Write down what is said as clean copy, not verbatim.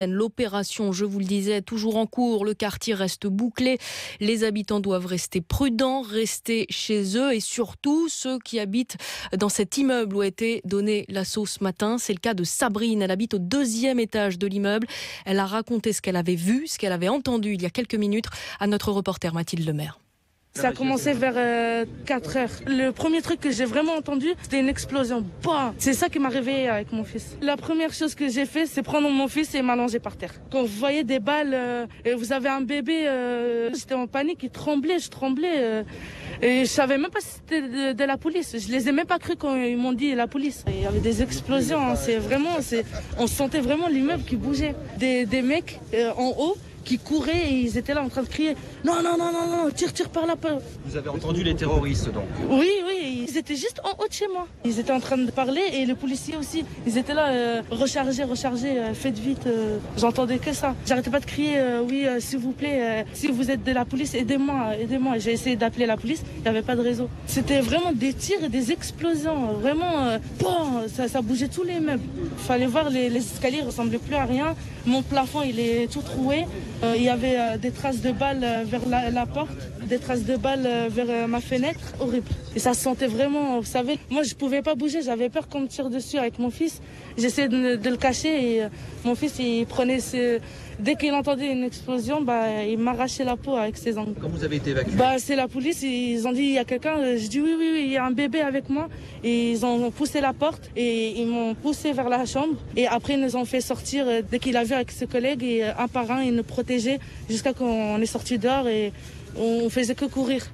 L'opération, je vous le disais, toujours en cours. Le quartier reste bouclé. Les habitants doivent rester prudents, rester chez eux et surtout ceux qui habitent dans cet immeuble où a été donnée l'assaut ce matin. C'est le cas de Sabrine. Elle habite au 2e étage de l'immeuble. Elle a raconté ce qu'elle avait vu, ce qu'elle avait entendu il y a quelques minutes à notre reporter Mathilde Lemaire. Ça a commencé vers 4 heures. Le premier truc que j'ai vraiment entendu, c'était une explosion. Bah, c'est ça qui m'a réveillée avec mon fils. La première chose que j'ai fait, c'est prendre mon fils et m'allonger par terre. Quand vous voyez des balles, et vous avez un bébé, j'étais en panique, je tremblais. Et je savais même pas si c'était de la police. Je les ai même pas cru quand ils m'ont dit la police. Il y avait des explosions. On sentait vraiment l'immeuble qui bougeait. Des mecs en haut qui couraient et ils étaient là en train de crier « Non, tire par la porte ». Vous avez entendu les terroristes donc? Oui, ils étaient juste en haut de chez moi. Ils étaient en train de parler et les policiers aussi. Ils étaient là, rechargez, faites vite. J'entendais que ça. J'arrêtais pas de crier « Oui, s'il vous plaît, si vous êtes de la police, aidez-moi. » J'ai essayé d'appeler la police, il n'y avait pas de réseau. C'était vraiment des tirs et des explosions. Vraiment, ça bougeait tous les meubles. Il fallait voir, les escaliers ne ressemblaient plus à rien. Mon plafond, il est tout troué. Il y avait des traces de balles vers la porte, des traces de balles vers ma fenêtre, horrible. Et ça se sentait vraiment, vous savez, moi je pouvais pas bouger, j'avais peur qu'on me tire dessus avec mon fils. J'essayais de le cacher et mon fils il prenait dès qu'il entendait une explosion, il m'arrachait la peau avec ses ongles. Quand vous avez été évacué? C'est la police, ils ont dit il y a quelqu'un, je dis oui, il y a un bébé avec moi. Et ils ont poussé la porte et ils m'ont poussé vers la chambre. Et après ils nous ont fait sortir dès qu'il a vu avec ses collègues et un par un ils nous protégeaient jusqu'à qu'on est sorti dehors et on faisait que courir.